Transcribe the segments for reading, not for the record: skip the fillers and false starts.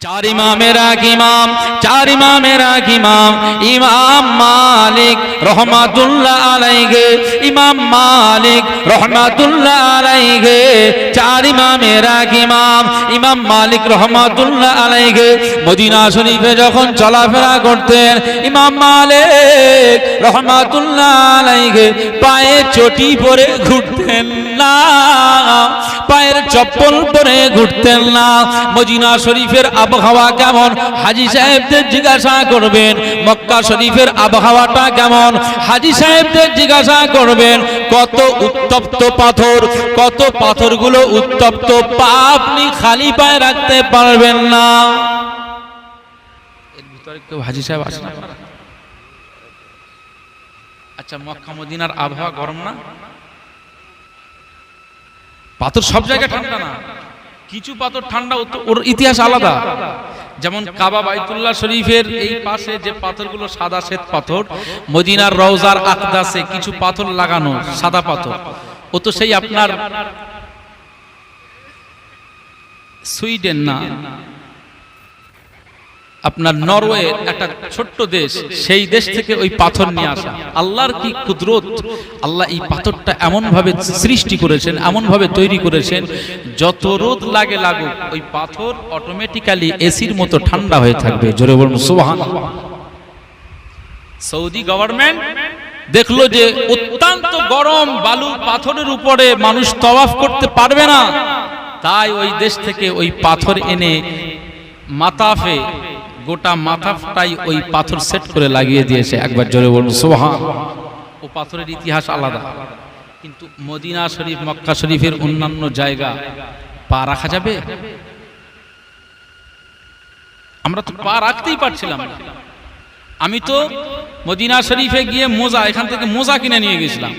चार इमामेर एक इमाम, चार इमामेर एक इमाम, इमाम मालिक रहमतुल्लाह अलैहि, इमाम मालिक रहमतुल्लाह अलैहि, चार इमामेर एक इमाम, इमाम मालिक रहमतुल्लाह अलैहि मदीना शरीफे যখন চলাফেরা করতেন, ইমাম মালিক रहमतुल्लाह अलैहि পায়ে চটি পরে ঘুরতেন না, পায়ের চপ্পল পরে ঘুরতেন না। মদিনা শরীফের আবহাওয়া কেমন হাজী সাহেবদের জিজ্ঞাসা করবেন, মক্কা শরীফের আবহাওয়াটা কেমন হাজী সাহেবদের জিজ্ঞাসা করবেন। কত উত্তপ্ত পাথর, কত পাথরগুলো উত্তপ্ত, পা আপনি খালি পায়ে রাখতে পারবেন না। এর ভিতরে কেউ হাজী সাহেব আসে না? আচ্ছা, মক্কা মদিনার আবহাওয়া গরম না? পাথর সব জায়গায় ঠান্ডা না, কিছু পাথর ঠান্ডা, ওর ইতিহাস আলাদা। যেমন কাবা বাইতুল্লাহ শরীফের এই পাশে যে পাথরগুলো সাদা শ্বেত পাথর, মদিনার রওজার আকদাসে কিছু পাথর লাগানো সাদা পাথর, ও তো সেই আপনার সুইডেন না, আপনার নরওয়ে একটা ছোট্ট দেশ, সেই দেশ থেকে ওই পাথর নিয়ে আসা। আল্লাহর কি কুদরত! আল্লাহ এই পাথরটা এমন ভাবে সৃষ্টি করেছেন, এমন ভাবে তৈরি করেছেন, যত রোদ লাগে লাগুক ওই পাথর অটোমেটিক্যালি এসির মতো ঠান্ডা হয়ে থাকবে। জোরে বলুন সুবহানাল্লাহ। সৌদি গভর্নমেন্ট দেখলো যে অত্যন্ত গরম বালু পাথরের উপরে মানুষ তওয়াফ করতে পারবে না, তাই ওই দেশ থেকে ওই পাথর এনে মাতাফে, গোটা মাথাটাই ওই পাথর সেট করে লাগিয়ে দিয়েছে। একবার জোরে বলুন সুবহানাল্লাহ। ও পাথরের ইতিহাস আলাদা। কিন্তু মদিনা শরীফ, মক্কা শরীফের অন্যান্য জায়গা পা রাখা যাবে? আমরা তো পা রাখতেই পারছিলাম না। আমি তো মদিনা শরীফে গিয়ে মোজা, এখান থেকে মোজা কিনে নিয়ে গেছিলাম।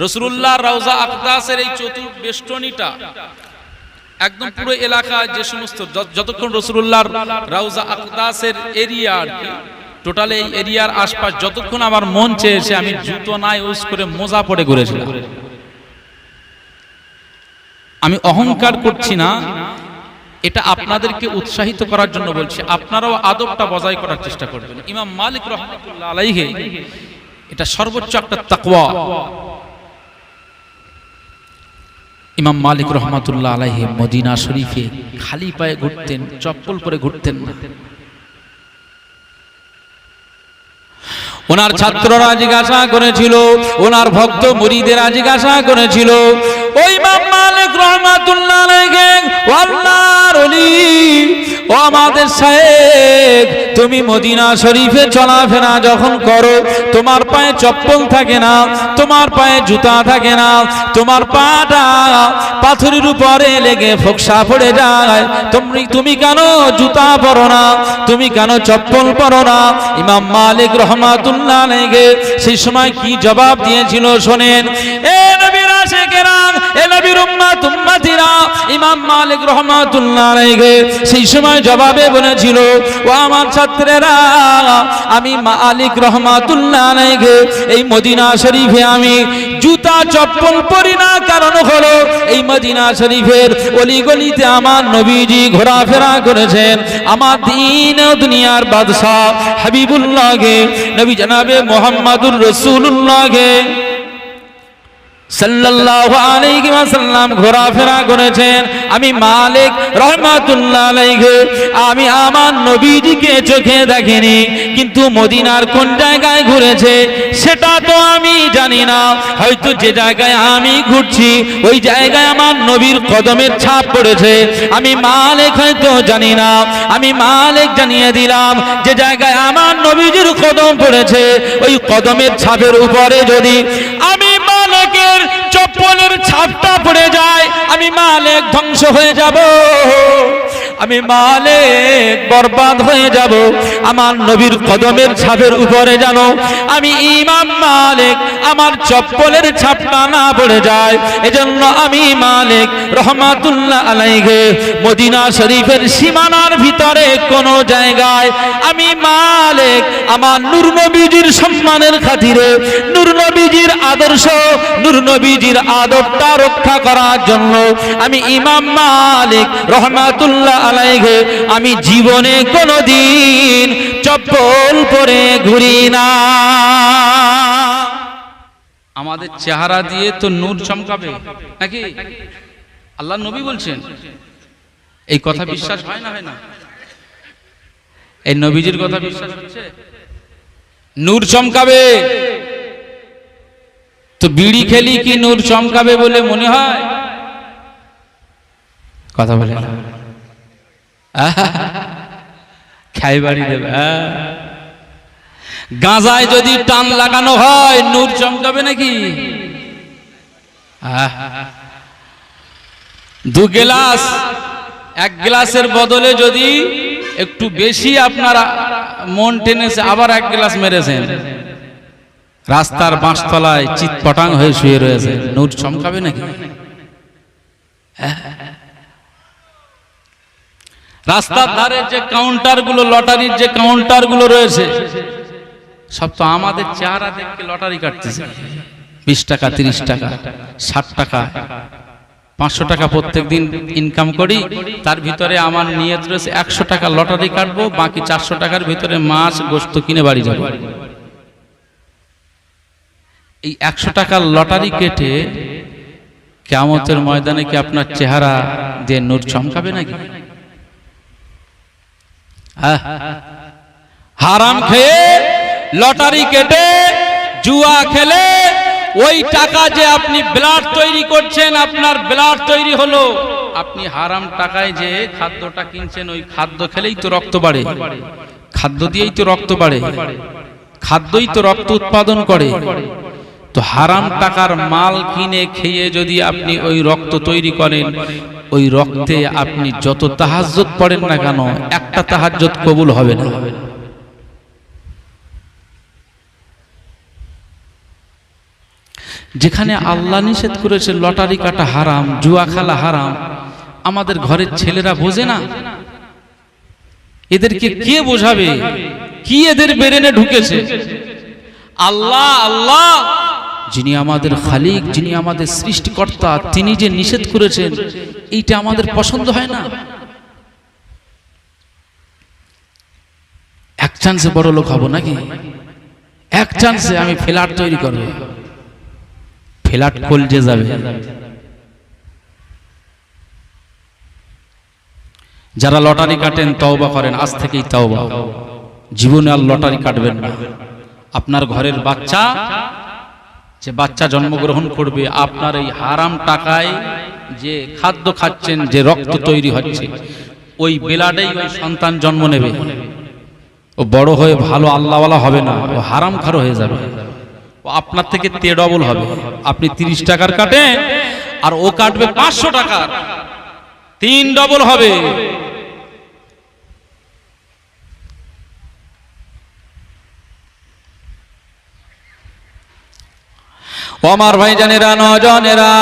রাসূলুল্লাহ রওজা আকদাসের এই চতুর্বেষ্টনীটা একদম পুরো এলাকা, যে সমস্ত যতক্ষণ রাসূলুল্লাহর রওজা আকদাসের এরিয়া আর কি, টোটাল এই এরিয়ার আশপাশ যতক্ষণ আমার মন চেয়েছে আমি জুতো না ইউজ করে মোজা পরে ঘুরেছিলাম। আমি অহংকার করছি না, এটা আপনাদেরকে উৎসাহিত করার জন্য বলছি। আপনারাও আদবটা বজায় করার চেষ্টা করবেন। ইমাম মালিক রাহমাতুল্লাহ আলাইহি, এটা সর্বোচ্চ একটা তাকওয়া। ইমাম মালিক রহমাতুল্লাহ আলাইহি মদিনা শরীফে খালি পায়ে ঘুরতেন, চপ্পল পরে ঘুরতেন না। ওনার ছাত্ররা জিজ্ঞাসা করেছিল, ওনার ভক্ত মুরিদেরা জিজ্ঞাসা করেছিল, ওই ইমাম মালিক রহমাতুল্লাহ আলাইহি, আল্লাহর ওলি, ও আমাদের শায়েখ, তুমি মদিনা শরীফে চলাফেরা যখন করো, তোমার পায়ে চপ্পল থাকে না, তোমার পায়ে জুতা থাকে না, তোমার পাটা পাথরের উপরে লেগে ফোকসা পড়ে যায়, তুমি কেন জুতা পরো না, তুমি কেন চপ্পল পরো না? ইমাম মালিক রহমাতুল্লাহ আলাইহি সেই সময় কি জবাব দিয়েছিল শোনেন। এ নবীর আশিকেরা, এ নবীর উম্মত উম্মতিরা, ইমাম মালিক রহমাতুল্লাহ আলাইহি সেই সময় জবাবে বলেছিল, ও আমার ছাত্রেরা, আমি মালিক রহমাতুল্লাহ আলাইহি এই মদিনা শরীফে আমি জুতা চপ্পল পরি না, কারণ হলো এই মদিনা শরীফের অলিগলিতে আমার নবীজি ঘোরাফেরা করেছেন। আমার দ্বীন ও দুনিয়ার বাদশা হাবিবুল্লাহকে, নবী জনাবে মুহাম্মদুর রাসূলুল্লাহকে সাল্লাল্লাহু আলাইহি ওয়াসাল্লাম ঘোরাফেরা করেছেন। আমি মালিক রহমাতুল্লাহ আলাইহি আমি আমার নবীজিকে চোখে দেখিনি, কিন্তু মদিনার কোন জায়গায় ঘুরেছে সেটা তো আমি জানি না। হয়তো যে জায়গায় আমি ঘুরছি ওই জায়গায় আমার নবীর কদমের ছাপ পড়েছে, আমি মালিক হয়তো জানি না। আমি মালিক জানিয়ে দিলাম, যে জায়গায় আমার নবীজির কদম পড়েছে ওই কদমের ছাপের উপরে যদি আমি মালিকের চপ্পলের ছাপটা পড়ে যায়, আমি মালিক ধ্বংস হয়ে যাব, আমি মালিক বরবাদ হয়ে যাব। আমার নবীর কদমের ছাপের উপরে জানো আমি ইমাম মালিক আমার চপ্পলের ছাপটা না পড়ে যায়, এজন্য আমি মালিক রহমাতুল্লাহ আলাইহি মদিনা শরীফের সীমানার ভিতরে কোন জায়গায় আমি মালিক আমার নূর নবীজির সম্মানের খাতিরে, নূর নবীজির আদর্শ, নূর নবীজির আদবটা রক্ষা করার জন্য আমি ইমাম মালিক রহমাতুল্লাহ আলাইহি, আমি জীবনে কোনোদিন চপ্পল পরে ঘুরি না। আমাদের চেহারা দিয়ে তো নূর চমকাবে নাকি? আল্লাহ নবী বলছেন। এই কথা বিশ্বাস হয় না? হয় না? এই নবীজির কথা বিশ্বাস হচ্ছে? নূর চমকাবে তো বিড়ি খেলি কি নূর চমকাবে বলে মনে হয়? কথা বলে না, খাই বাড়ি দেবে। গাঁজায় যদি টান লাগানো হয় নূর চমকাবে নাকি? দু গ্লাস, এক গ্লাসের বদলে যদি একটু বেশি আপনারা মন টেনেছে আবার এক গ্লাস মেরেছেন, রাস্তার বাঁশতলায় চিৎপটাং হয়ে শুয়ে রয়েছে, নূর চমকাবে নাকি? রাস্তার ধারে যে কাউন্টার গুলো, লটারির যে কাউন্টার গুলো রয়েছে, সব তো আমাদের চেহারা দেখে লটারি কাটতেছে। 20 টাকা, 30 টাকা, 60 টাকা, 500 টাকা প্রত্যেক দিন ইনকাম করি, তার ভিতরে আমার নিয়ত রয়েছে 100 টাকা লটারি কাটবো, বাকি 400 টাকার ভিতরে মাছ গোশত কিনে বাড়ি যাবো। এই 100 টাকার লটারি কেটে কিয়ামতের ময়দানে কি আপনার চেহারা দিয়ে নূর চমকাবে নাকি? হারাম খেয়ে, লটারি কেটে, জুয়া খেলে ওই টাকা যে আপনি ব্লাড তৈরি করছেন, আপনার ব্লাড তৈরি হলো। আপনি হারাম টাকায় যে খাদ্যটা কিনছেন, ওই খাদ্য খেলেই তো রক্ত বাড়ে, খাদ্য দিয়েই তো রক্ত বাড়ে, খাদ্যই তো রক্ত উৎপাদন করে। তো হারাম টাকার মাল কিনে খেয়ে যদি আপনি ওই রক্ত তৈরি করেন, ওই রক্তে আপনি যত তাহাজ্জুদ পড়েন না কেন, একটা তাহাজ্জুদ কবুল হবে না। যেখানে আল্লাহ নিষেধ করেছে লটারি কাটা হারাম, জুয়া খেলা হারাম, আমাদের ঘরের ছেলেরা বোঝে না। এদেরকে কে বোঝাবে? কি এদের ব্রেনে ঢুকেছে? আল্লাহ আল্লাহ যিনি আমাদের খালিক, যিনি আমাদের সৃষ্টিকর্তা, তিনি যে নিষেধ করেছেন, এইটা আমাদের পছন্দ হয় না। এক চান্সে বড় লোক হব নাকি? এক চান্সে আমি ফ্ল্যাট তৈরি করব, ফ্ল্যাট কলজে যাবে। যারা লটারি কাটেন তওবা করেন, আজ থেকেই তওবা, জীবনে আর লটারি কাটবেন না। আপনার ঘরের বাচ্চা, যে বাচ্চা জন্মগ্রহণ করবে, আপনার এই হারাম টাকায় যে খাদ্য খাচ্ছেন, যে রক্ত তৈরি হচ্ছে, ওই ব্লাডেই ওই সন্তান জন্ম নেবে। ও বড় হয়ে ভালো আল্লাহওয়ালা হবে না, ও হারাম খার হয়ে যাবে। ও আপনার থেকে 3 ডবল হবে। আপনি 30 টাকার কাটেন আর ও কাটবে 500 টাকার, 3 ডবল হবে। ও আমার ভাইজানেরা, নজনেরা,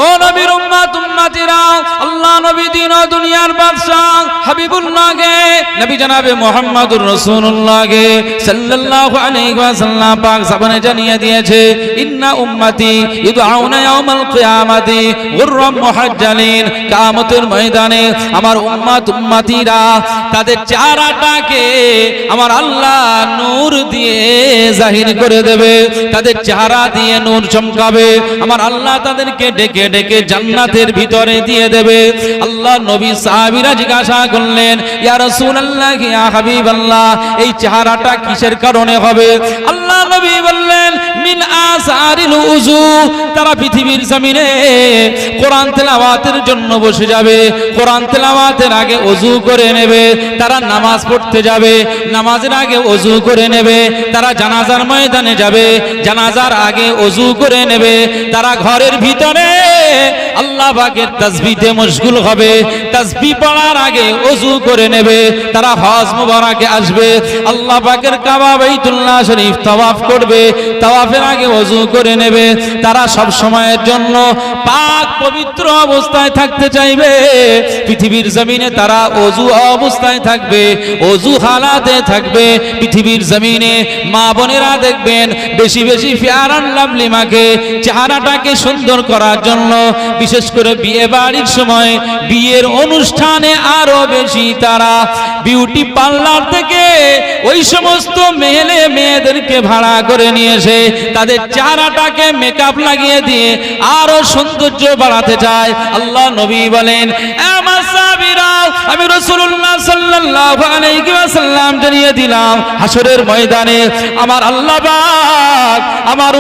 ও নবীর উম্মত উম্মতিরা, আল্লাহ নবী দিন ও দুনিয়ার বাদশা হাবিবুল্লাহকে, নবী জনাবে মুহাম্মদুর রাসূলুল্লাহকে সাল্লাল্লাহু আলাইহি ওয়াসাল্লাম পাক জবানে জানিয়ে দিয়েছে, ইন্না উম্মতি ইদউনা ইয়াউমাল কিয়ামাতি গুররাম মুহাজ্জালিন। কিয়ামতের ময়দানে আমার উম্মত উম্মতিরা তাদের চেহারাটাকে আমার আল্লাহ নূর দিয়ে জাহির করে দেবে, তাদের চেহারা দিয়ে নূর চমকাবে। আমার আল্লাহ তাদেরকে ডেকে ডেকে জান্নাতের ভিতরে দিয়ে দেবে। আল্লাহ নবী সাহাবীরা জিজ্ঞাসা করলেন, ইয়া রাসূলুল্লাহ, ইয়া হাবিবাল্লাহ, এই চেহারাটা কিসের কারণে হবে? আল্লাহ নবী বললেন, মিন আসারিল উযু। তারা পৃথিবীর জমিনে কোরআন তেলাওয়াতের জন্য বসে যাবে, কোরআন তেলাওয়াতের আগে ওযু করে নেবে। তারা নামাজ পড়তে যাবে, নামাজের আগে ওযু করে নেবে। তারা জানাজার ময়দানে যাবে, জানাজার আগে ওযু করে নেবে। তারা ঘরের ভিতরে আল্লাহ পাকের তাসবিহে মশগুল হবে, তাসবিহ পড়ার আগে ওযু করে নেবে। তারা হজ মুবারকে আসবে, আল্লাহ পাকের কাবা বাইতুল্লাহ শরীফ তাওয়াফ করবে, তাওয়াফের আগে ওযু করে নেবে। তারা সব সময়ের জন্য পাক পবিত্র অবস্থায় থাকতে চাইবে। পৃথিবীর জমিনে তারা ওযু অবস্থায় থাকবে, ওযু হালাতে থাকবে। পৃথিবীর জমিনে মা বোনেরা দেখবেন বেশি বেশি ফেয়ার অ্যান্ড লাভলি মাকে চেহারাটাকে সুন্দর করার জন্য বিশেষ করে বিয়ে বাড়ির সময় বিয়ের অনুষ্ঠানে আরো বেশি তারা বিউটি পার্লার থেকে ওই সমস্ত মেয়েদেরকে ভাড়া করে নিয়ে এসে তাদের চেহারাটাকে মেকআপ লাগিয়ে দিয়ে আরো সৌন্দর্য বাড়াতে চায়। আল্লাহ নবী বলেন, আমার সাহাবীরা, আমি রাসূলুল্লাহ সাল্লাল্লাহু আলাইহি ওয়াসাল্লাম জানিয়ে দিলাম, হাসরের ময়দানে আমার আল্লাহ পাক আমার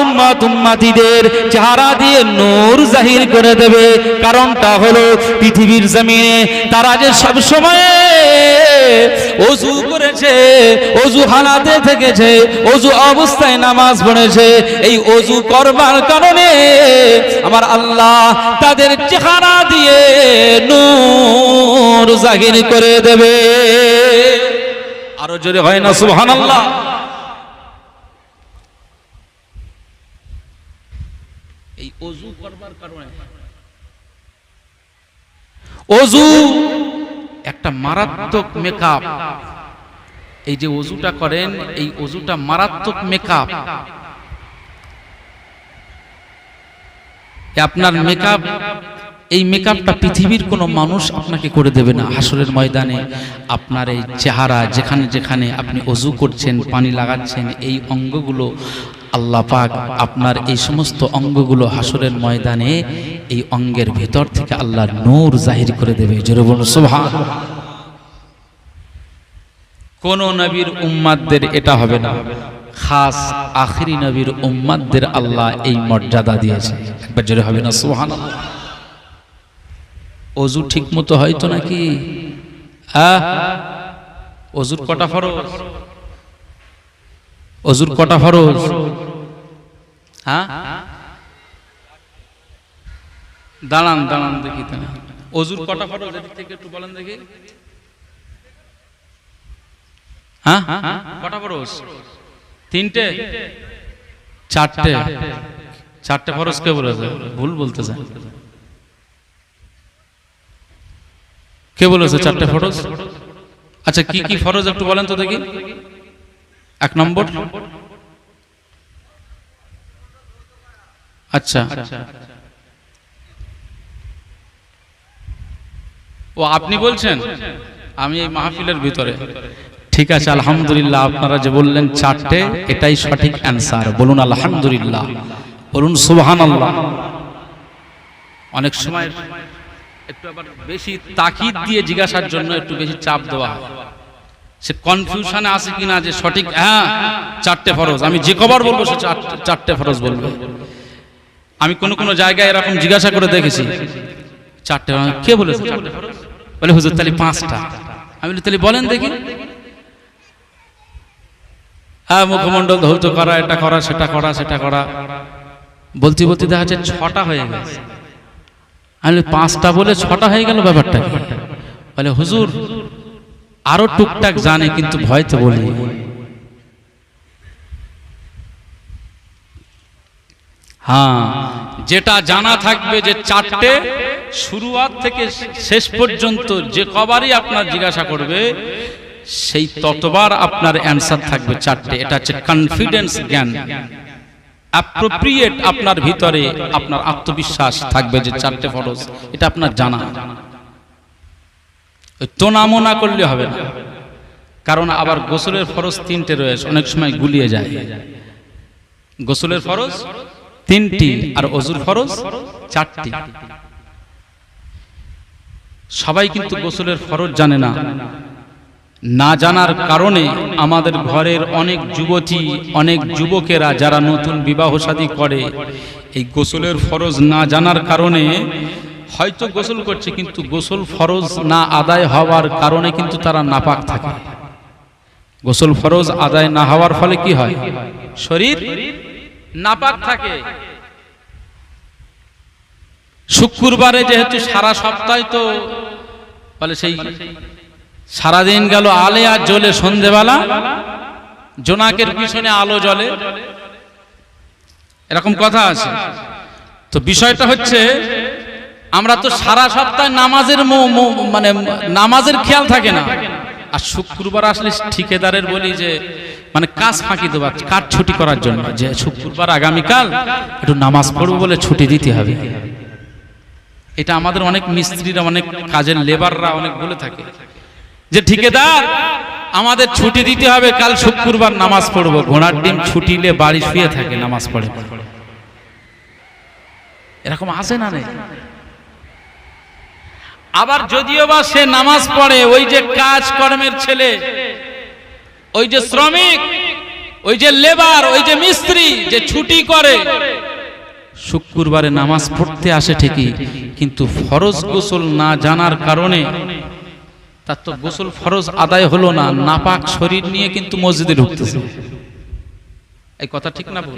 উম্মতিদের চেহারা দিয়ে নূর জাহির করে দেবে। কারণটা হলো পৃথিবীর জমিনে তারা যে সব সময় ওযু করেছে, ওযু হালাতে থেকেছে, ওযু অবস্থায় নামাজ পড়েছে, এই ওযু করবার কারণে আমার আল্লাহ তাদের চেহারা দিয়ে নূর জাহির করে দেবে। আরো জোরে হয় না সুবহানাল্লাহ? এই ওযু করবার কারণে, ওযু একটা মারাত্মক মেকআপ। এই যে ওযুটা করেন, এই ওযুটা মারাত্মক মেকআপ। আপনার মেকআপ, এই মেকআপটা পৃথিবীর কোনো মানুষ আপনাকে করে দেবে না। হাসরের ময়দানে আপনার এই চেহারা, যেখানে যেখানে আপনি ওযু করছেন, পানি লাগাচ্ছেন, এই অঙ্গগুলো আল্লাহ পাক আপনার এই সমস্ত অঙ্গগুলো হাসরের ময়দানে এই অঙ্গের ভিতর থেকে আল্লাহর নূর জাহির করে দেবে। জোরে বলুন সুবহানাল্লাহ। কোন নবীর উম্মাতদের এটা হবে না, খাস আখিরি নবীর উম্মাতদের আল্লাহ এই মর্যাদা দিয়েছে। একবার জোরে হবে না সুবহানাল্লাহ? ওযু ঠিক মতো হয় তো নাকি? ওযুর কটা ফরজ? ওযুর কটা ফরজ? হ্যাঁ, দাঁড়ান দাঁড়ান দেখি তো, ওযুর কটা ফরজ এদিক থেকে একটু বলেন দেখি। হ্যাঁ, কটা ফরজ? তিনটে? চারটে? চারটে ফরজ কে বলেছে? ভুল বলতেছে। কে বলেছে চারটে ফরজ? আচ্ছা, কি কি ফরজ একটু বলেন তো দেখি। এক নম্বর, আচ্ছা ও আপনি বলছেন, আমি এই মাহফিলের ভিতরে। ঠিক আছে, আলহামদুলিল্লাহ, আপনারা যে বললেন চারটে, এটাই সঠিক অ্যান্সার। বলুন আলহামদুলিল্লাহ, বলুন সুবহানাল্লাহ। অনেক সময় একটু আবার বেশি তাকিদ দিয়ে জিজ্ঞাসার জন্য একটু বেশি চাপ দেওয়া হয়, সে কনফিউশনে আছে কিনা যে সঠিক। হ্যাঁ, চারটে ফরজ। আমি যে কবার বলবো সে চারটে ফরজ বলবে। আমি কোন কোন জায়গায় এরকম জিজ্ঞাসা করে দেখেছি, চারটে। কে বলেছে চারটে ফরজ? বলে হুজুর তাহলে পাঁচটা। আমি বলি তাহলে বলেন দেখি। হ্যাঁ, মুখমণ্ডল ধৌত করা, এটা করা, সেটা করা, সেটা করা, বলতে বলতে দেখা যাচ্ছে ছটা হয়ে গেছে। আমি পাঁচটা বলে ছটা হয়ে গেল, ব্যাপারটা কি? বলে হুজুর আরো টুকটাক জানে, কিন্তু ভয়তে বলি। হ্যাঁ, যেটা জানা থাকবে যে চারটে, শুরুয়াত থেকে শেষ পর্যন্ত যে কবারই আপনার জিজ্ঞাসা করবে সেই ততবার আপনার অ্যান্সার থাকবে চারটে। এটা হচ্ছে কনফিডেন্স জ্ঞান, অ্যাপ্রোপ্রিয়েট আপনার ভিতরে আপনার আত্মবিশ্বাস থাকবে যে চারটে ফরজ, এটা আপনার জানা। তোনামোনা করলে হবে না, কারণ আবার গোসলের ফরজ তিনটে রয়েছে, অনেক সময় গুলিয়ে যায়। গোসলের ফরজ তিনটি আর ওযুর ফরজ চারটি। সবাই কিন্তু গোসলের ফরজ জানে না। না জানার কারণে আমাদের ঘরের অনেক যুবতী, অনেক যুবকেরা যারা নতুন বিবাহ শাদী করে, এই গোসলের ফরজ না জানার কারণে হয়তো গোসল করছে, কিন্তু গোসল ফরজ না আদায় হওয়ার কারণে কিন্তু তারা নাপাক থাকে। গোসল ফরজ আদায় না হওয়ার ফলে কি হয়? শরীর নাপাক থাকে। শুক্রবারে যেহেতু সারা সপ্তাহে তো বলে সেই সারাদিন গেল আলে আর জ্বলে, সন্ধেবেলা জোনাকের পিছনে আলো জ্বলে, এরকম কথা আছে। তো বিষয়টা হচ্ছে আমরা তো সারা সপ্তাহ নামাজের মানে নামাজের খেয়াল থাকে না, আর শুক্রবার আসলে ঠিকাদারের বলি যে মানে কাজ ফাঁকি দেওয়া, কাজ ছুটি করার জন্য, যে শুক্রবার আগামীকাল একটু নামাজ পড়বো বলে ছুটি দিতে হবে। এটা আমাদের অনেক মিস্ত্রিরা, অনেক কাজের লেবাররা অনেক বলে থাকে যে ঠিকাদার আমাদের ছুটি দিতে হবে, কাল শুক্রবার নামাজ পড়বো। ঘোড়ার ডিম ছুটিলে বাড়ি শুয়ে থাকে, নামাজ পড়ে। এরকম আছে না নেই? আবার যদিও বা সে নামাজ পড়ে, ওই যে কাজ কর্মের ছেলে, ওই যে শ্রমিক, ওই যে লেবার, ওই যে মিস্ত্রি যে ছুটি করে, শুক্রবারে নামাজ পড়তে আসে ঠিকই, কিন্তু ফরজ গোসল না জানার কারণে তার তো গোসল ফরজ আদায় হলো না, নাপাক শরীর নিয়ে কিন্তু মসজিদে ঢুকতেছে। এই কথা ঠিক না ভুল?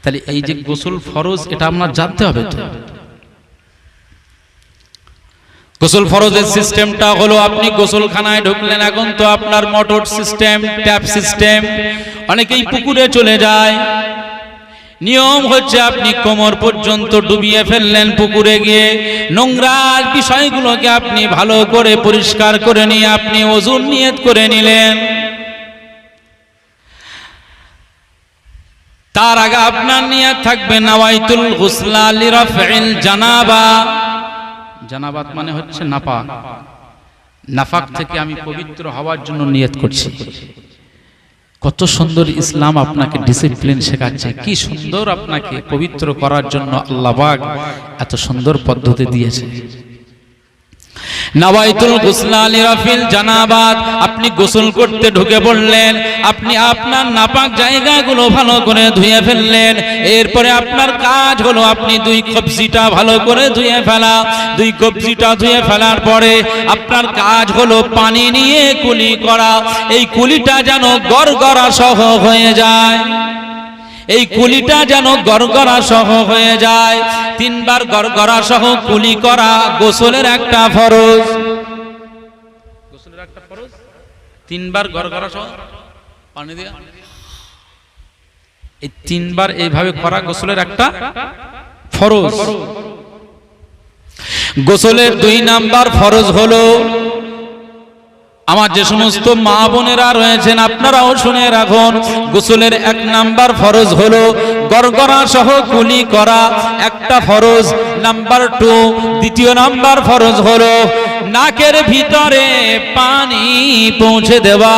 তাহলে এই যে গোসল ফরজ, এটা আপনার জানতে হবে। তো গোসল ফরজের সিস্টেমটা হলো, আপনি গোসলখানায় ঢুকলেন, এখন তো আপনার মোটর সিস্টেম, ট্যাপ সিস্টেম, অনেকেই পুকুরে চলে যায়। নিয়ম হচ্ছে আপনি কোমর পর্যন্ত ডুবিয়ে ফেললেন পুকুরে গিয়ে, নোংরা বিষয়গুলোকে আপনি ভালো করে পরিষ্কার করে নিয়ে আপনি ওযুর নিয়ত করে নিলেন। তার আগে আপনার নিয়ত থাকবে নাওয়াইতুল গুসলা লিরাফিল জানাবা। জানাবাত মানে হচ্ছে নাপাক, নাফাক থেকে আমি পবিত্র হওয়ার জন্য নিয়ত করছি। কত সুন্দর ইসলাম আপনাকে ডিসিপ্লিন শেখাচ্ছে, কি সুন্দর আপনাকে পবিত্র করার জন্য আল্লাহ পাক এত সুন্দর পদ্ধতি দিয়েছে। নাওয়াইতুল গুসলা লিরাফিল জানাবাত, আপনি গোসল করতে ঢুকে পড়লেন, আপনি আপনার নাপাক জায়গাগুলো ভালো করে ধুয়ে ফেললেন। এরপরে আপনার কাজ হলো আপনি দুই কবজিটা ভালো করে ধুয়ে ফেলা। দুই কবজিটা ধুয়ে ফেলার পরে আপনার কাজ হলো পানি নিয়ে কুলি করা। এই কুলিটা যেন গড়গড়া সহ হয়ে যায়, এই কুলিটা যেন গড়গড়া সহ হয়ে যায়। 3 বার গড়গড়া সহ কুলি করা গোসলের একটা ফরজ। গোসলের একটা ফরজ 3 বার গড়গড়া সহ পানি দিয়ে, এই 3 বার এইভাবে করা গোসলের একটা ফরজ। গোসলের 2 নাম্বার ফরজ হলো, আমার যে সমস্ত মা বোনেরা রয়েছেন আপনারাও শুনে রাখুন, গোসলের 1 নাম্বার ফরজ হলো গড়গড়া সহ কুলি করা, একটা ফরজ। নাম্বার 2, দ্বিতীয় নাম্বার ফরজ হলো নাকের ভিতরে পানি পৌঁছে দেওয়া।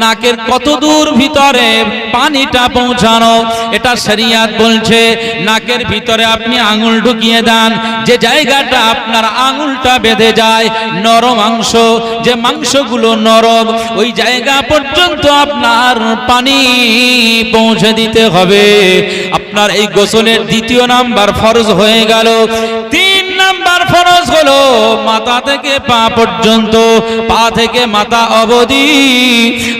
নাকের কত দূর ভিতরে পানিটা পৌঁছানো, এটা শরীয়ত বলছে। নাকের ভিতরে আপনি আঙুল ঢুকিয়ে দেন, যে জায়গাটা আপনার আঙুলটা বেঁধে যায়, নরম মাংস, যে মাংসগুলো নরম, ওই জায়গা পর্যন্ত আপনার পানি পৌঁছে দিতে হবে। আপনার এই গোসলের 2 নাম্বার ফরজ হয়ে গেল। 3 নাম্বার ফরজ হলো মাথা থেকে পা পর্যন্ত, পা থেকে মাথা অবধি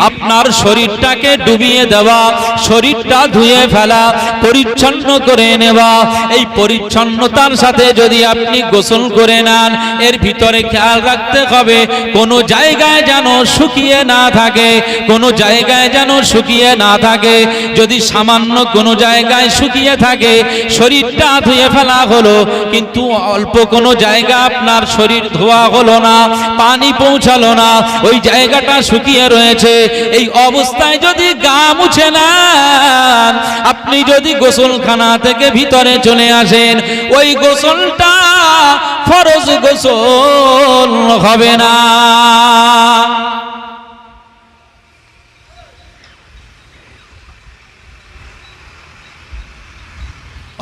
আপনার শরীরটাকে ডুবিয়ে দেওয়া, শরীরটা ধুয়ে ফেলা, পরিচ্ছন্ন করে নেওয়া। এই পরিচ্ছন্নতার সাথে যদি আপনি গোসল করে নেন, এর ভিতরে খেয়াল রাখতে হবে কোনো জায়গায় যেন শুকিয়ে না থাকে, কোনো জায়গায় যেন শুকিয়ে না থাকে। যদি সামান্য কোনো জায়গায় শুকিয়ে থাকে, শরীরটা ধুয়ে ফেলা হলো, কিন্তু অল্প কোনো জায়গা আপনার শরীর ধোয়া হলো না, পানি পৌঁছালো না, ওই জায়গাটা শুকিয়ে রয়েছে, এই অবস্থায় যদি গা মুছে নেন, আপনি যদি গোসলখানা থেকে ভিতরে চলে আসেন, ওই গোসলটা ফরজ গোসল হবে না।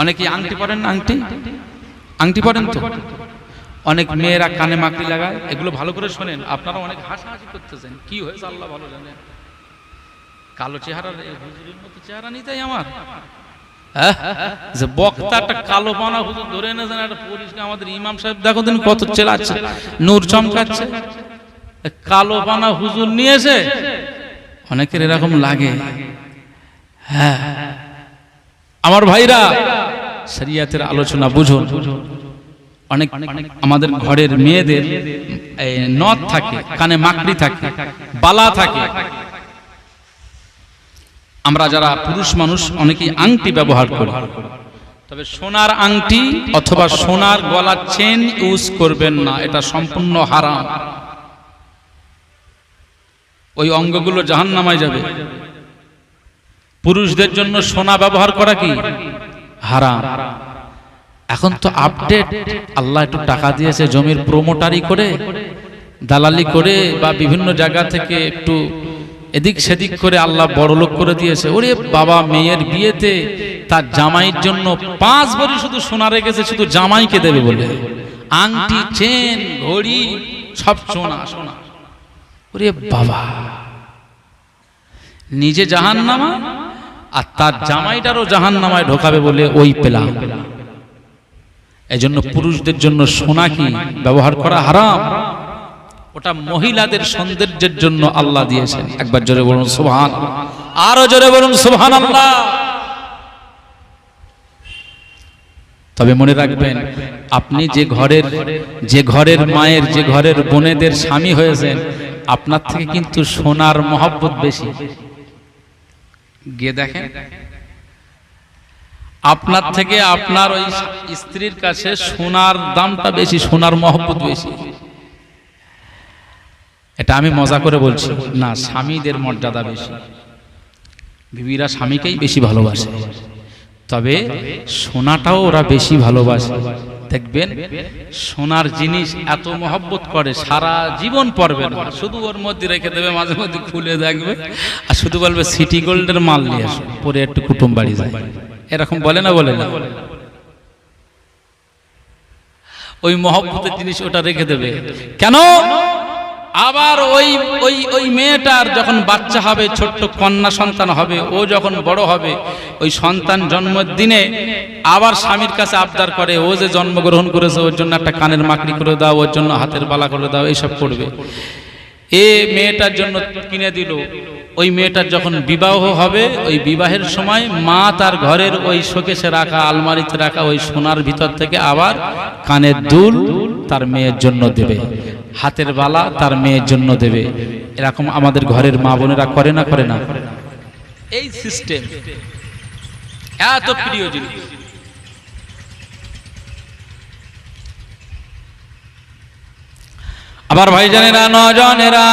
অনেকে আংটি পরেন না, আংটি পরেন তো। অনেক মেয়েরা কানে মাকড়ি লাগায়, এগুলো ভালো করে শোনেন। আপনারা অনেক হাসাহাসি করতেছেন, কি হয়েছে আল্লাহ ভালো জানেন। কালো চেহারার হুজুরের মতো চেহারা নিতে আমার, যে বক্তাটা কালো বানা হুজুর ধরে এনেছেন, একটা পরিষ্কার আমাদের ইমাম সাহেব দেখো দিন কত চেলাচ্ছে, নূর চমকাচ্ছে, কালো বানা হুজুর নিয়েছে। অনেকের এরকম লাগে। হ্যাঁ আমার ভাইরা, শরিয়াতের আলোচনা বুঝুন। অনেক আমাদের ঘরের মেয়েদের নথ থাকে, কানে মাকড়ি থাকে, বালা থাকে। আমরা যারা পুরুষ মানুষ অনেকেই আংটি ব্যবহার করি, তবে সোনার আংটি অথবা সোনার গলার চেন ইউজ করবেন না, এটা সম্পূর্ণ হারাম। ওই অঙ্গগুলো জাহান্নামায় যাবে। পুরুষদের জন্য সোনা ব্যবহার করা কি হারাম। এখন তো আপডেট, আল্লাহ একটু টাকা দিয়েছে, জমির প্রমোটারি করে, দালালি করে বা বিভিন্ন জায়গা থেকে একটু এদিক সেদিক করে আল্লাহ বড়লোক করে দিয়েছে। ওরে বাবা, মেয়ের বিয়েতে তার জামাইয়ের জন্য 5 ভরি শুধু সোনা রেখেছে, শুধু জামাইকে দেবে বলে, আংটি, চেন, ঘড়ি সব সোনা সোনা। ওরে বাবা, নিজে জাহান্নামা আর তার জামাইটারও জাহান্নামায় ঢোকাবে বলে ওই প্ল্যান। এজন্য পুরুষদের জন্য সোনা কি ব্যবহার করা হারাম, ওটা মহিলাদের সৌন্দর্যের জন্য আল্লাহ দিয়েছেন। একবার জোরে বলুন সুবহানাল্লাহ, আরো জোরে বলুন সুবহানাল্লাহ। তবে মনে রাখবেন, আপনি যে ঘরের মায়ের, যে ঘরের বোনেদের স্বামী হয়েছেন, আপনার থেকে কিন্তু সোনার মহব্বত বেশি। গিয়ে দেখেন, আপনার থেকে আপনার ওই স্ত্রীর কাছে সোনার দামটা বেশি, সোনার মহব্বত বেশি। এটা আমি মজা করে বলছি না, স্বামীদের মর্যাদা বেশি, বিবিরা স্বামীকেই বেশি ভালোবাসে, তবে সোনাটাও ওরা বেশি ভালোবাসে। দেখবেন সোনার জিনিস এত মহব্বত করে, সারা জীবন পরবে না, শুধু ওর মধ্যে রেখে দেবে, মাঝে মধ্যে খুলে দেখবে আর শুধু বলবে সিটি গোল্ডের মাল নিয়ে আসো, পরে একটু কুটুম বাড়ি যায়। এরকম বলে না, বলে না? ওই মহব্বতের জিনিস ওটা রেখে দেবে কেন? আবার ওই মেয়েটার যখন বাচ্চা হবে, ছোট্ট কন্যা সন্তান হবে, ও যখন বড় হবে, ওই সন্তান জন্মের দিনে আবার স্বামীর কাছে আবদার করে, ও যে জন্মগ্রহণ করেছে ওর জন্য একটা কানের মাকড়ি করে দাও, ওর জন্য হাতের বালা করে দাও, এইসব করবে। এ মেয়েটার জন্য কিনে দিল। ওই মেয়েটার যখন বিবাহ হবে, ওই বিবাহের সময় মা তার ঘরের ওই শোকেসে রাখা, আলমারিতে রাখা ওই সোনার ভিতর থেকে আবার কানের দুল তার মেয়ের জন্য দেবে, হাতের বালা তার মেয়ের জন্য দেবে। এরকম আমাদের ঘরের মা বোনেরা করে না, করে না? এই সিস্টেম এত প্রিয় জিনিস। আবার ভাইজানেরা, নজনেরা,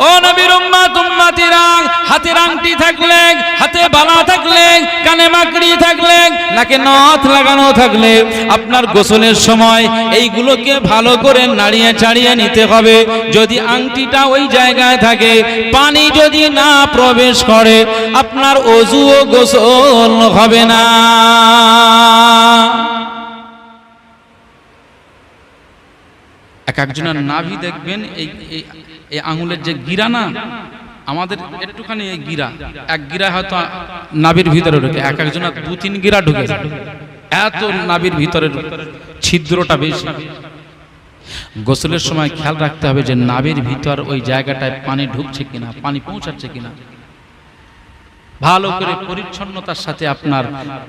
ও নবীর উম্মত উম্মতিরা, হাতের আংটি থাকলে, হাতে বালা থাকলে, কানে মাকড়ি থাকলে, নাকে নথ লাগানো থাকলে, আপনার গোসলের সময় এইগুলোকে ভালো করে নাড়িয়ে চাড়িয়ে নিতে হবে। যদি আংটিটা ওই জায়গায় থাকে, পানি যদি না প্রবেশ করে, আপনার ওযু ও গোসল হবে না। এক একজনের নাভি দেখবেন, এই আঙুলের যে গিরা না, আমাদের একটুখানি এই গিরা, এক গিরা হয়তো নাভির ভিতরে ঢুকে, এক একজনের 2-3 গিরা ঢুকে যায়, এত নাভির ভিতরের ছিদ্রটা বেশি। গোসলের সময় খেয়াল রাখতে হবে যে নাভির ভিতর ওই জায়গাটায় পানি ঢুকছে কিনা, পানি পৌঁছাচ্ছে কিনা। ভালো করে পরিচ্ছন্নতার সাথে আপনার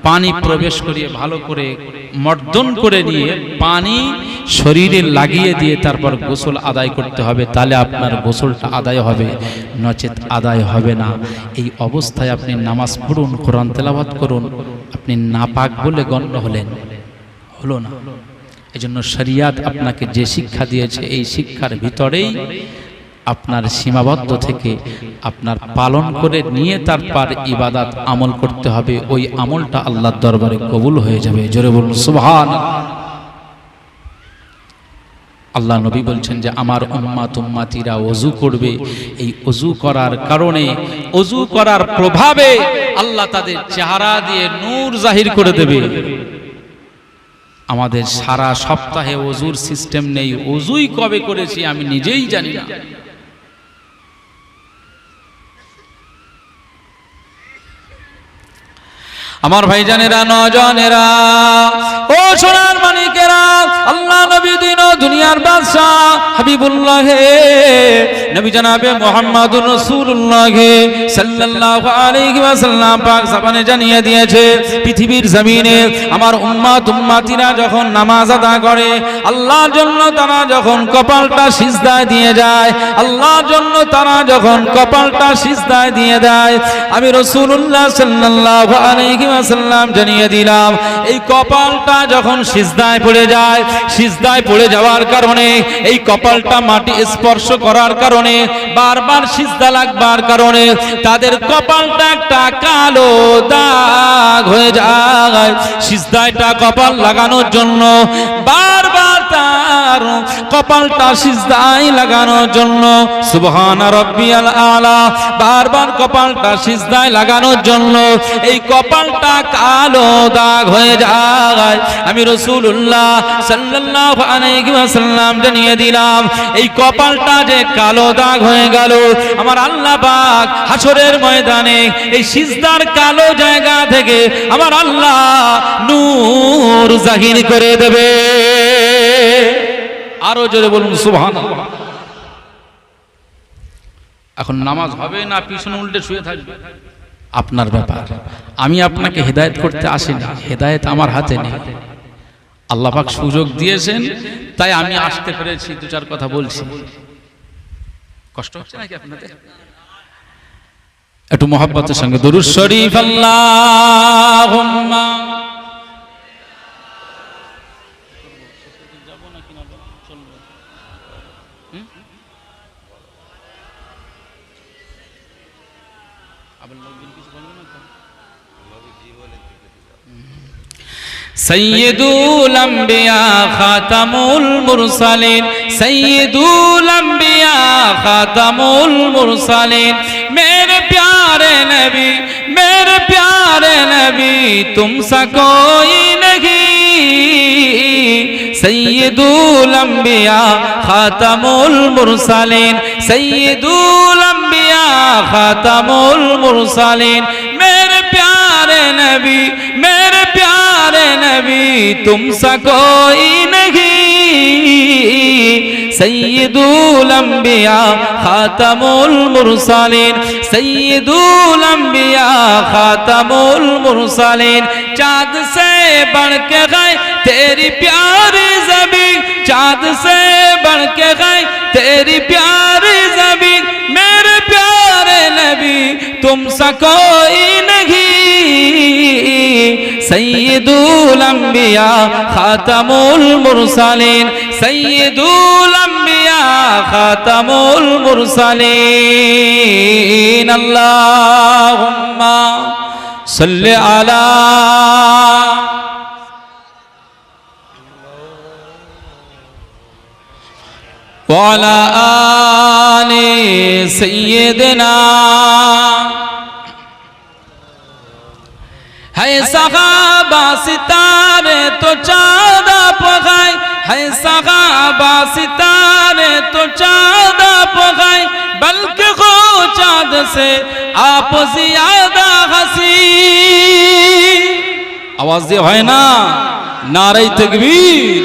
পানি প্রবেশ করিয়ে ভালো করে মর্দন করে নিয়ে পানি শরীরে লাগিয়ে দিয়ে তারপর গোসল আদায় করতে হবে, তাহলে আপনার গোসলটা আদায় হবে, নচেত আদায় হবে না। এই অবস্থায় আপনি নামাজ পড়ুন, কোরআন তেলাওয়াত করুন, আপনি নাপাক বলে গণ্য হলেন, হলো না। এজন্য শরিয়াত আপনাকে যে শিক্ষা দিয়েছে, এই শিক্ষার ভিতরেই আপনার সীমাবদ্ধ থেকে আপনার পালন করে নিয়ে তারপর ইবাদত আমল করতে হবে। ওই আমলটা আল্লাহর দরবারে কবুল হয়ে যাবে। জোরে বলুন সুবহানাল্লাহ। আল্লাহ নবী বলছেন যে আমার উম্মাত উম্মাতিরা ওযু করবে, এই ওযু করার কারণে, ওযু করার প্রভাবে আল্লাহ তাদের চেহারা দিয়ে নূর জাহির করে দেবে। আমাদের সারা সপ্তাহে ওযুর সিস্টেম নেই, ওযুই কবে করেছি আমি নিজেই জানি না। আমার ভাইজানেরা, নজনেরা, ও সোনার মানিকেরা, আল্লাহ নবী দিন ও দুনিয়ার বাদশা হাবিবুল্লাহ নবী জনাবে মুহাম্মদুর রাসূলুল্লাহ সাল্লাল্লাহু আলাইহি ওয়াসাল্লাম পাক জবানে জানিয়ে দিয়েছে, পৃথিবীর জমিনে আমার উম্মত উম্মতিরা যখন নামাজ আদা করে, আল্লাহর জন্য তারা যখন কপালটা সিজদায় দিয়ে যায়, আল্লাহর জন্য তারা যখন কপালটা সিজদায় দিয়ে দেয়, আমি রাসূলুল্লাহ সাল্লাল্লাহু আলাইহি ওয়াসাল্লাম জানিয়ে দিলাম, এই কপালটা যখন সিজদায় পড়ে যায়, সিজদায় পড়ে যাওয়ার কারণে, এই কপালটা মাটি স্পর্শ করার কারণে কারণে, বারবার সিজদা লাগবার কারণে তাদের কপালটা একটা কালো দাগ হয়ে যায়। সিজদাটা কপাল লাগানোর জন্য বারবার তার কপালটা সিজদায় লাগানোর জন্য সুবহানা রাব্বিয়াল আলা, বারবার কপালটা সিজদায় লাগানোর জন্য এই কপালটা কালো দাগ হয়ে যায়। আমি রাসূলুল্লাহ সাল্লাল্লাহু আলাইহি ওয়াসাল্লাম জানিয়ে দিলাম, এই কপালটা যে কালো দাগ হয়ে গেল, আমার আল্লাহ পাক হাসরের ময়দানে এই সিজদার কালো জায়গা থেকে আমার আল্লাহ নূর জাহির করে দেবে। আরো জোরে বলুন সুবহানাল্লাহ। এখন নামাজ হবে না পিছনে উল্টে শুয়ে থাকবে আপনার ব্যাপার। আমি আপনাকে হেদায়েত করতে আসিনি, হেদায়েত আমার হাতে নেই। আল্লাহ পাক সুযোগ দিয়েছেন তাই আমি আসতে পেরেছি, দু চার কথা বলছি। কষ্ট হচ্ছে নাকি আপনাদের? একটু মহব্বতের সঙ্গে দুরূদ শরীফ আল্লাহুম্মা सय्यदुल अंबिया खातमुल मुरसलिन, सय्यदुल अंबिया खातमुल मुरसलिन, मेरे प्यारे नबी, मेरे प्यारे नबी तुमसा कोई नहीं, सय्यदुल अंबिया खातमुल मुरसलिन, सय्यदुल अंबिया खातमुल मुरसलिन, मेरे प्यारे नबी, मेरे प्यारे नबी तुमसा कोई नहीं, सय्यदुल अंबिया खातमुल मुरसलिन, सय्यदुल अंबिया खातमुल मुरसलिन, चाँद से बढ़ के गए तेरी प्यारी ज़मीन, चाँद से बढ़ के गए तेरी प्यारी ज़मीन, मेरे प्यारे नबी तुमसा कोई नहीं, सय्यदुल अंबिया खातमुल मुरसलिन, सय्यदुल अंबिया खातमुल मुरसलिन, अल्लाहुम्मा सल्लि अला वाला आले सय्यदना। है सहाबा सितारे तो चाँद पगाए, है सहाबा सितारे तो चाँद पगाए, बल्कि हो चाँद से आप ज्यादा हंसी। आवाज दे है ना, नारे तकबीर।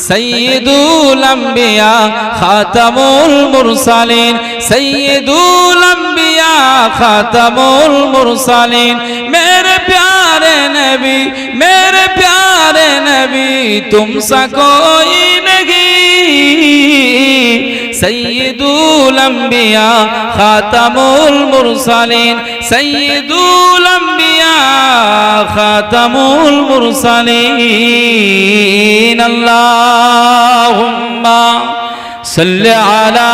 सय्यदुल अंबिया खातमुल मुरसलिन, सय्यदुल अंबिया खातमुल मुरसलिन, मेरे प्यारे नबी, मेरे प्यारे नबी तुमसा कोई नहीं, सय्यदुल अंबिया खातमुल मुरसलिन, सय्यदुल अंबिया खातमुल मुरसलिन, अल्लाहुम्मा सल्लि अला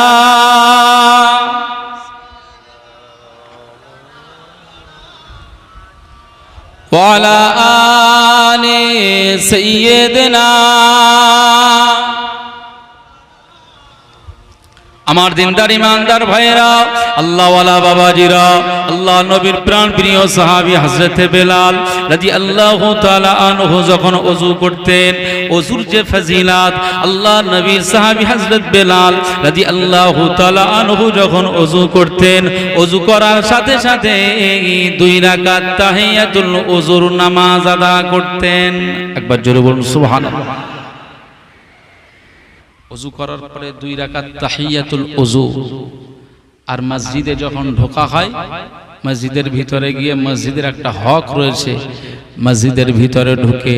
वाला आले सय्यदना। আমার দিনদার ইমানদার ভাইরা, আল্লাহওয়ালা বাবাজিরা, আল্লাহ নবীর প্রাণ প্রিয় সাহাবী হযরতে বেলাল রাদিয়াল্লাহু তাআলা আনহু যখন ওযু করতেন, ওযুর যে ফজিলত, আল্লাহ নবীর সাহাবী হযরত বেলাল রাদিয়াল্লাহু তাআলা আনহু যখন ওযু করতেন, ওযু করার সাথে সাথে 2 রাকাত তাহিয়াতুল ওযুর নামাজ আদা করতেন। একবার জোরে বলুন সুবহানাল্লাহ। ওযু করার পরে 2 রাকাত তাহিয়াতুল ওযু। আর মসজিদে যখন ঢোকা হয়, মসজিদের ভিতরে গিয়ে, মসজিদের একটা হক রয়েছে, মসজিদের ভিতরে ঢুকে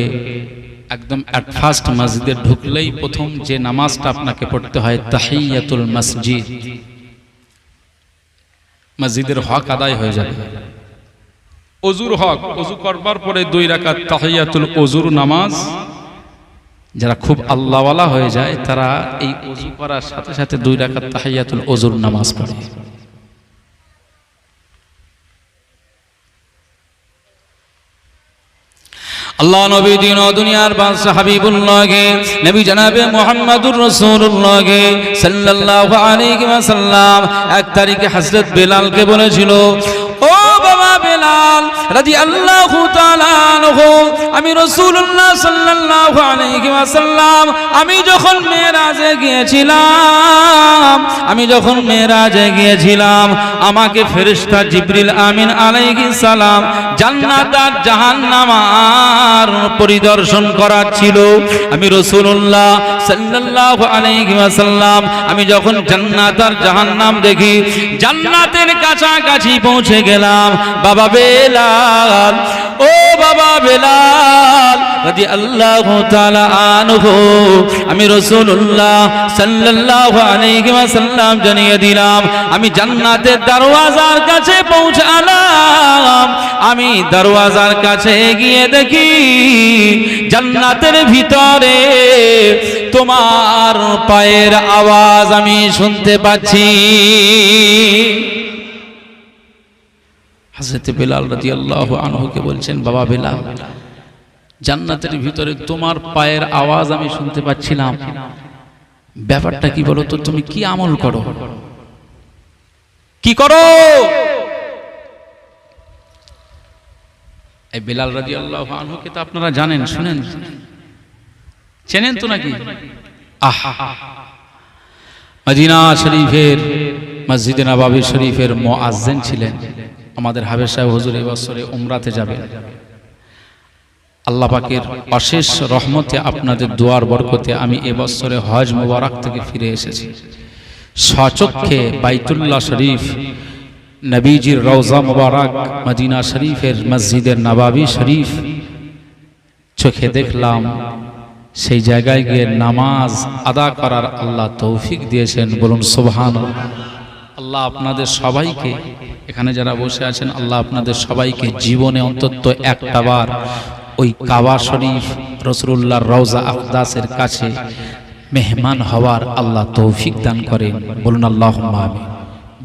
একদম এট ফার্স্ট মসজিদে ঢুকলেই প্রথম যে নামাজটা আপনাকে পড়তে হয় তাহিয়াতুল মসজিদ। মসজিদের হক আদায় হয়ে যাবে। ওযুর হক, ওযু করবার পরে 2 রাকাত তাহিয়াতুল ওযুর নামাজ যারা খুব আল্লাহওয়ালা হয়ে যায় তারা এই ওযু করার সাথে সাথে 2 রাকাত তাহিয়াতুল ওযুর নামাজ পড়ে। আল্লাহ নবী দিন ও দুনিয়ার বাদশা হাবিবুল্লাহকে নবী জনাবে মুহাম্মদুর রাসূলুল্লাহকে সাল্লাল্লাহু আলাইহি ওয়াসাল্লাম এক তারিখে হযরত বেলালকে বলেছিল, ও বাবা বেলাল রাদিয়াল্লাহু তাআলা আনহু, আমি রাসূলুল্লাহ সাল্লাল্লাহু আলাইহি ওয়াসাল্লাম আমি যখন মেরাজে গিয়েছিলাম আমাকে ফেরেশতা জিবরিল আমিন আলাইহিস সালাম জান্নাত আর জাহান্নাম পরিদর্শন করাচ্ছিল। আমি রাসূলুল্লাহ সাল্লাল্লাহু আলাইহি ওয়াসাল্লাম আমি যখন জান্নাত আর জাহান্নাম দেখি, জান্নাতের কাছাকাছি পৌঁছে গেলাম। বাবা বেলাল, ও বাবা বেলাল রাদিয়াল্লাহু তাআলা আনহু, আমি রাসূলুল্লাহ সাল্লাল্লাহু আলাইহি ওয়াসাল্লাম জানিয়ে দিলাম আমি জান্নাতের দরওয়াজার কাছে পৌঁছালাম। আমি দরওয়াজার কাছে গিয়ে দেখি জান্নাতের ভিতরে তোমার পায়ের আওয়াজ আমি শুনতে পাচ্ছি। হযরত বেলাল রাদিয়াল্লাহু আনহুকে বলছেন, বাবা বেলাল জান্নাতের ভিতরে তোমার পায়ের আওয়াজ আমি শুনতে পাচ্ছিলাম, ব্যাপারটা কি বলো তো, তুমি কি আমল করো, কি করো? এই বেলাল রাদিয়াল্লাহু আনহুকে তো আপনারা জানেন, শুনেন, চেনেন তো নাকি? মদিনা শরীফের মসজিদে নববী শরীফের মুয়াজ্জিন ছিলেন। আমাদের হাবের সাহেব হুজুর এই বছরে উমরাতে যাবেন। আল্লাহ পাকের অশেষ রহমতে আপনাদের দোয়ার বরকতে আমি এবছরে হজ মুবারক থেকে ফিরে এসেছি। সচক্ষে বাইতুল্লাহ শরীফ, নবীজির রওজা মুবারক, মদিনা শরীফের মসজিদের নববী শরীফ চোখে দেখলাম। সেই জায়গায় গিয়ে নামাজ আদা করার আল্লাহ তৌফিক দিয়েছেন, বলুন সুবহানাল্লাহ। আল্লাহ আপনাদের সবাইকে, এখানে যারা বসে আছেন, আল্লাহ আপনাদের সবাইকে জীবনে অন্তত একটাবার ওই কাবা শরীফ রাসূলুল্লাহর রওজা আকদাসের কাছে মেহমান হওয়ার আল্লাহ তৌফিক দান করেন, বলুন আল্লাহুম্মা আমিন।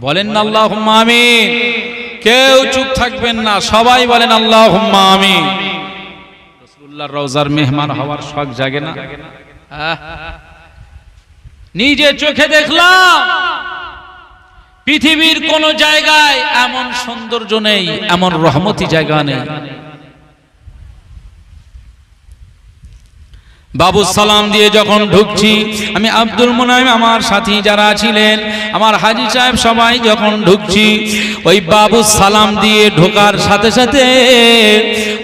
বলেন না আল্লাহুম্মা আমিন। কেউ চুপ থাকবেন না, সবাই বলেন আল্লাহুম্মা আমিন। রাসূলুল্লাহর রওজার মেহমান হওয়ার শখ জাগে না? নিজে চোখে দেখলাম পৃথিবীর কোন জায়গায় এমন সৌন্দর্য নেই, এমন রহমতি জায়গা নেই। বাবু সালাম দিয়ে যখন ঢুকছি, আমি আব্দুল মুনাইম, আমার সাথী যারা ছিলেন, আমার হাজী সাহেব, সবাই যখন ঢুকছি, ওই বাবু সালাম দিয়ে ঢোকার সাথে সাথে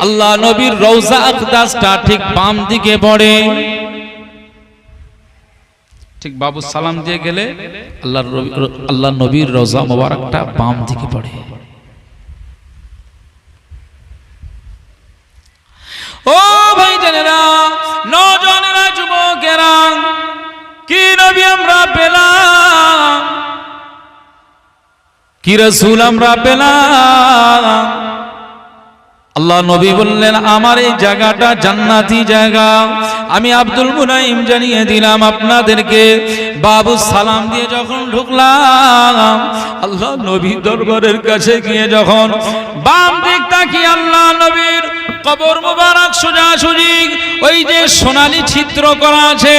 আল্লাহ নবীর রওজা আকদাসটা ঠিক বাম দিকে পড়ে। ঠিক বাবু সালাম দিয়ে গেলে আল্লাহ নবীর রওজা মুবারকটা বাম দিকে পড়ে। ও ভাই জানেরা, নওজওয়ানেরা, যুবকেরা, কি নবী আমরা পেলাম, কি রাসূল আমরা পেলাম। আল্লাহ নবী বললেন, আমার এই জায়গাটা জান্নাতি জায়গা। আমি আব্দুল মুনাইম জানিয়ে দিলাম আপনাদেরকে। বাবু সালাম দিয়ে যখন ঢুকলাম, আল্লাহ নবী দরবারের কাছে গিয়ে যখন বাম দিক তাকিয়ে আল্লাহ নবীর কবর মুবারক সোজাসুজি ওই যে সোনালী ছিদ্র করা আছে,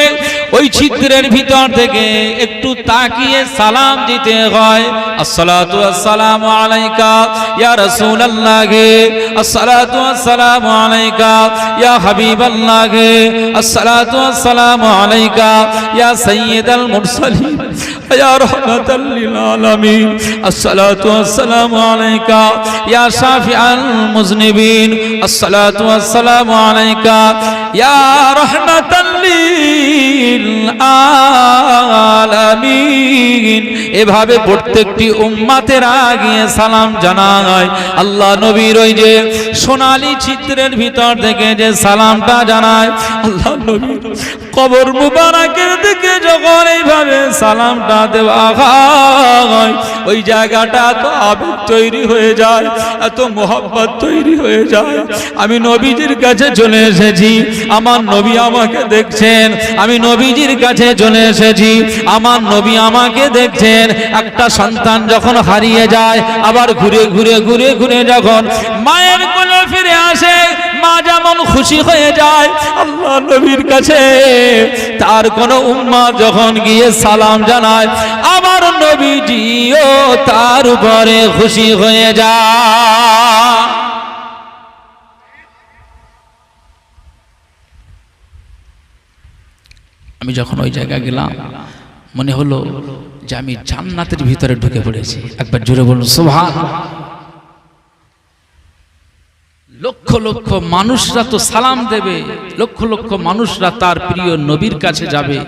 ওই ছিদ্রের ভিতর থেকে একটু তাকিয়ে সালাম দিতে হয়। আসসালাতু আসসালামু আলাইকা ইয়া রাসূলুল্লাহ, আসসালাতু আসসালামু আলাইকা ইয়া হাবিবাল্লাহ, আসসালাতু আসসালামু আলাইকা ইয়া সাইয়্যিদাল মুরসালিন ইয়া রাহমাতাল লিল আলামিন, আসসালাতু আসসালামু আলাইকা ইয়া শাফিআল মুযনিবিন, আসসালাতু আসসালামু আলাইকা ইয়া রাহমাতাল লিল আলামিন। এভাবে প্রত্যেকটি উম্মাতের আগে সালাম জানায়। আল্লাহ নবীর ওই যে সোনালী ছিদ্রের ভিতর থেকে যে সালামটা জানায়, আল্লাহ নবীর কবর মুবারকের দিকে যখন এইভাবে সালামটা দেওয়া হয়, ওই জায়গাটা এত আবেগ তৈরি হয়ে যায়, এত মোহাব্বত তৈরি হয়ে যায়। আমি নবীজির কাছে চলে এসেছি, আমার নবী আমাকে দেখছেন। আমি নবীজির কাছে চলে এসেছি, আমার নবী আমাকে দেখছেন। একটা সন্তান যখন হারিয়ে যায়, আবার ঘুরে ঘুরে ঘুরে ঘুরে যখন মায়ের কোলে ফিরে আসে, মা যেমন খুশি হয়ে যায়, আল্লাহ নবীর কাছে তার কোন উম্মাত যখন গিয়ে সালাম জানায়, আমার নবীজিও তার উপরে খুশি হয়ে যায়। আমি যখন ওই জায়গায় গেলাম, মনে হলো যে আমি জান্নাতের ভিতরে ঢুকে পড়েছি। একবার জোরে বলুন সুবহানাল্লাহ। লক্ষ লক্ষ মানুষরা তো সালাম দেবে, লক্ষ লক্ষ মানুষরা তার প্রিয় নবীর কাছে যাবে,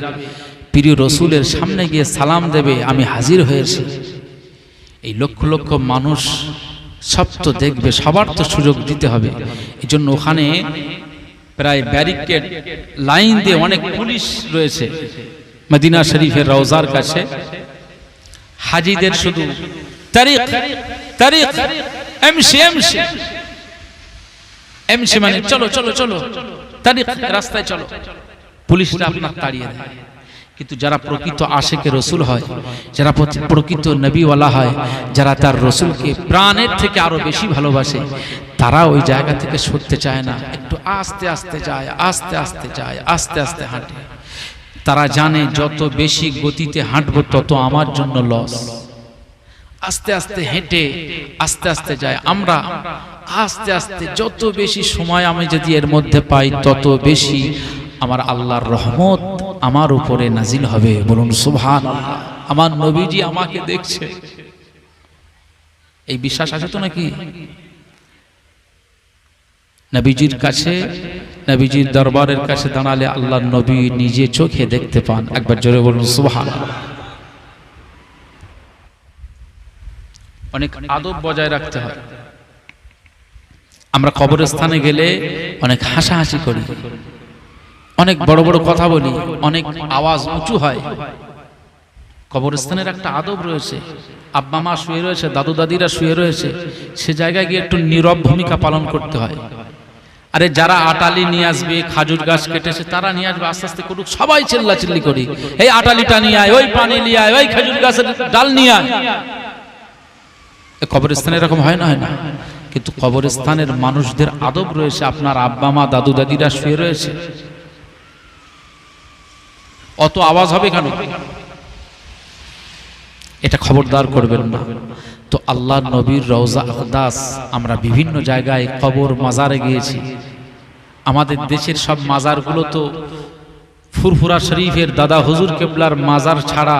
প্রিয় রসুলের সামনে গিয়ে সালাম দেবে, আমি হাজির হয়েছি। এই লক্ষ লক্ষ মানুষ সব তো দেখবে, সবার তো সুযোগ দিতে হবে। এই জন্য ওখানে প্রায় ব্যারিকেড লাইন দিয়ে অনেক পুলিশ রয়েছে মদিনা শরীফের রওজার কাছে। হাজিদের শুধু তারিখ তারিখ এমসি এমসি এমসি মানে চলো চলো চলো, তারিখ রাস্তায় চলো, পুলিশরা আপনার তাড়িয়ে দেয়। কিন্তু যারা প্রকৃত আশিকে রসুল হয়, যারা প্রকৃত নবীওয়ালা হয়, যারা তার রসুলকে প্রাণের থেকে আরো বেশি ভালোবাসে, তারা ওই জায়গা থেকে সরতে চায় না। একটু আস্তে আস্তে যায়, আস্তে আস্তে যায়, আস্তে আস্তে হাঁটে। তারা জানে যত বেশি গতিতে হাঁটবো তত আমার জন্য লস। আস্তে আস্তে হেঁটে আস্তে আস্তে যায়। আমরা আস্তে আস্তে যত বেশি সময় আমি যদি এর মধ্যে পাই, তত বেশি আমার আল্লাহর রহমত আমার উপরে নাজিল হবে। বলুন সুবহানাল্লাহ। আমার নবীজি আমাকে দেখছে, এই বিশ্বাস আছে তো নাকি? নবীজির কাছে, নবীজির দরবারের কাছে দাঁড়ালে আল্লাহর নবী নিজে চোখে দেখতে পান। একবার জোরে বলুন সুবহানাল্লাহ। অনেক আদব বজায় রাখতে হয়। আমরা কবরস্থানে গেলে অনেক হাসাহাসি করি, অনেক বড় বড় কথা বলি, অনেক আওয়াজ উঁচু হয়। কবরস্থানের একটা আদব রয়েছে। আব্বা মা শুয়ে রয়েছে, দাদু দাদিরা শুয়ে রয়েছে, সে জায়গায় গিয়ে একটু নীরব ভূমিকা পালন করতে হয়। আরে যারা আটালি নিয়ে আসবে, খাজুর গাছ কেটেছে তারা নিয়ে আসবে, আস্তে আস্তে করুক, সবাই চিল্লাচিল্লি করি, এই আটালিটা নিয়ে আয়, ওই পানি নিয়ে আয়, ওই খাজুর গাছের ডাল নিয়ে আয়। কবরস্থানে এরকম হয় না? হয় না। কিন্তু কবরস্থানের মানুষদের আদব রয়েছে। আপনার আব্বা মা দাদু দাদিরা শুয়ে রয়েছে, অত আওয়াজ হবে কেন? এটা খবরদার করবেন না। তো আল্লাহ নবীর রওজা আকদাস, আমরা বিভিন্ন জায়গায় কবর মাজারে গিয়েছি। আমাদের দেশের সব মাজারগুলো তো ফুরফুরা শরীফের দাদা হুজুর কেবলার মাজার ছাড়া,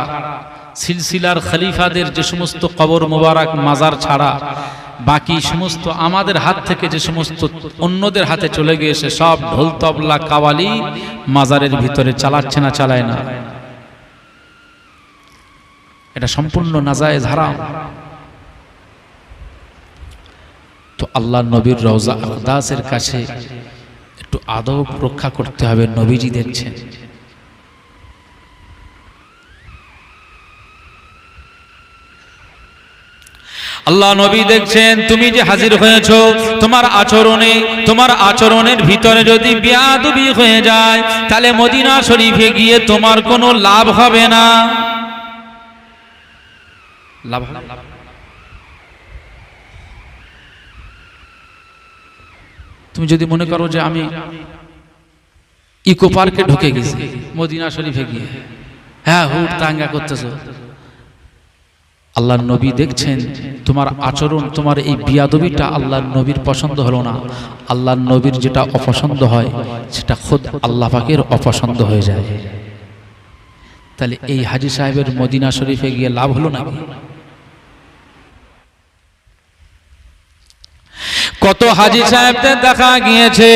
সিলসিলার খলিফাদের যে সমস্ত কবর মোবারক মাজার ছাড়া, বাকি সমস্ত আমাদের হাত থেকে যে সমস্ত অন্যদের হাতে চলে গিয়েছে, সব ঢোল তবলা কাওয়ালি মাজারের ভিতরে চালাচ্ছে না, চালায় না। এটা সম্পূর্ণ নাজায়েজ, হারাম। তো আল্লাহ নবীর রওজা আকদাসের কাছে একটু আদব রক্ষা করতে হবে। নবীজি দেখছেন। আল্লাহ নবী দেখছেন তুমি যে হাজির হয়েছো, তোমার আচরণের ভিতরে যদি বেয়াদবি হয়ে যায়, তাহলে মদিনা শরীফে গিয়ে তোমার কোনো লাভ হবে না। লাভ তুমি যদি মনে করো যে আমি ইকো পার্কে ঢুকে গেছি মদিনা শরীফে গিয়ে, হ্যাঁ হুট তাঙ্গা করতেছো, আল্লাহর নবী দেখছেন তোমার আচরণ, তোমার এই বিয়াদবিটা আল্লাহর নবীর পছন্দ হলো না। আল্লাহর নবীর যেটা অপছন্দ হয় সেটা খুদ আল্লাহ পাকের অপছন্দ হয়ে যায়। তাহলে এই হাজী সাহেবের মদিনা শরীফে গিয়ে লাভ হলো নাকি? কত হাজী সাহেবদের দেখা গিয়েছে,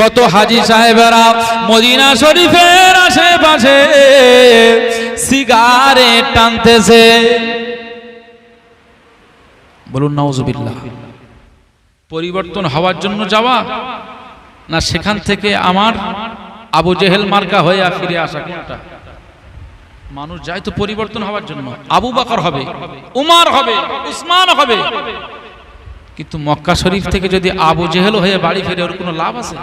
কত হাজী সাহেবেরা মদিনা শরীফের আশেপাশে সিগারেট টানতেছে। বলুন নাউজুবিল্লাহ। পরিবর্তন হওয়ার জন্য যাওয়া, না সেখান থেকে আমার আবু জেহেল মার্কা হয়ে ফিরে আসা? কোনটা? মানুষ যায় তো পরিবর্তন হওয়ার জন্য। আবু বকর হবে, উমর হবে, উসমান হবে, কিন্তু মক্কা শরীফ থেকে যদি আবু জেহেল হয়ে বাড়ি ফিরে ওর কোনো লাভ আছে?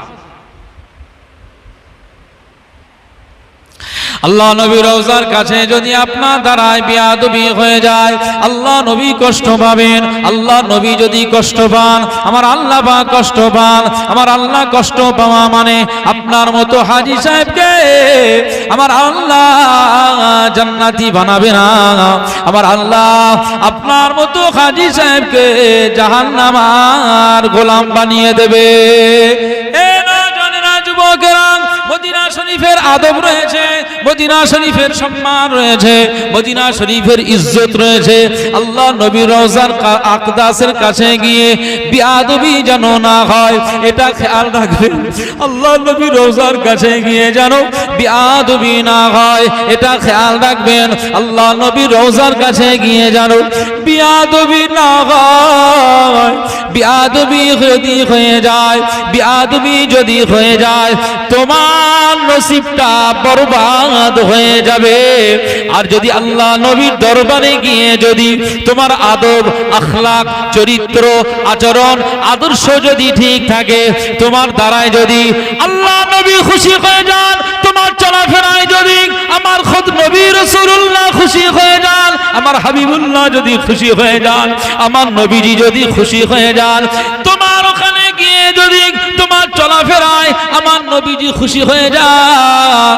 আল্লাহ নবীর রওজার কাছে যদি আপনার দ্বারায় বেয়াদবি হয়ে যায়, আল্লাহ নবী কষ্ট পাবেন। আল্লাহ নবী যদি কষ্ট পান, আমার আল্লাহ পাক কষ্ট পান। আমার আল্লাহ কষ্ট পাওয়া মানে আপনার মতো হাজী সাহেবকে আমার আল্লাহ জান্নাতি বানাবে না। আমার আল্লাহ আপনার মতো হাজী সাহেবকে জাহান্নামার গোলাম বানিয়ে দেবে। এ নওজওয়ানেরা, যুবকেরা, মদিনা শরীফের আদব রয়েছে, মদিনা শরীফের সম্মান রয়েছে, মদিনা শরীফের ইজ্জত রয়েছে। আল্লাহ নবীর রওজার আকদাসের কাছে গিয়ে বেয়াদবি যেন না হয়, এটা খেয়াল রাখবেন। আল্লাহ নবীর রওজার কাছে গিয়ে যেন বেয়াদবি না হয়, এটা খেয়াল রাখবেন। আল্লাহ নবীর রওজার কাছে গিয়ে যেন বেয়াদবি না হয়। বেয়াদবি যদি হয়ে যায়, বেয়াদবি যদি হয়ে যায়, তোমার নসিবটা বরবাদ হয়ে যাবে। আর যদি আল্লাহ নবীর দরবারে গিয়ে যদি তোমার আদব, আখলাক, চরিত্র, আচরণ, আদর্শ যদি ঠিক থাকে, তোমার দ্বারায় যদি আল্লাহ নবী খুশি হয়ে যান, তোমার চলাফেরায় যদি আমার খুদ নবী রাসূলুল্লাহ খুশি হয়ে যান, আমার হাবিবুল্লাহ যদি খুশি হয়ে যান, আমার নবীজি যদি খুশি হয়ে যান, তোমার ওখানে গিয়ে যদি তোমার চলাফেরায় আমার নবীজি খুশি হয়ে যান,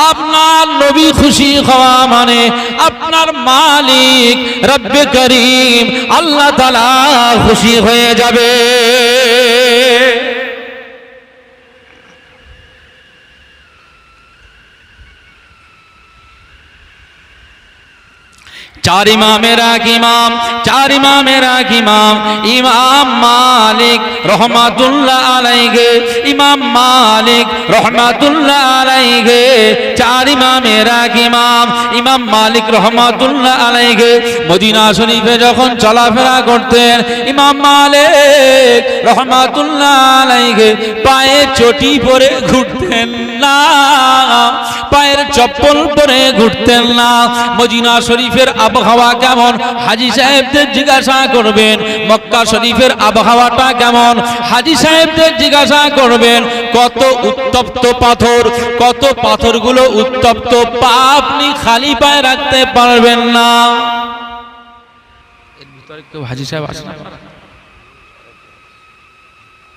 আপনার নবী খুশি হওয়া মানে আপনার মালিক রব্বে করিম আল্লাহ তাআলা খুশি হয়ে যাবে। চার ইমামের এক ইমাম, চার ইমামের এক ইমাম, ইমাম মালিক রহমাতুল্লাহ আলাইহি, ইমাম মালিক রহমাতুল্লাহ আলাইহি। চার ইমামের এক ইমাম, ইমাম মালিক রহমাতুল্লাহ আলাইহি মদিনা শরীফে যখন চলাফেরা করতেন, ইমাম মালিক রহমাতুল্লাহ আলাইহি পায়ে চটি পরে ঘুরতেন না, পায়ের চপ্পল পরে ঘুরতেন না। মদিনা শরীফের আবহাওয়া কেমন হাজী সাহেবদের জিজ্ঞাসা করবেন, মক্কা শরীফের আবহাওয়াটা কেমন হাজী সাহেবদের জিজ্ঞাসা করবেন। কত উত্তপ্ত পাথর, কত পাথরগুলো উত্তপ্ত, পা আপনি খালি পায়ে রাখতে পারবেন না। এর ভিতরে কেউ হাজী সাহেব আসে না?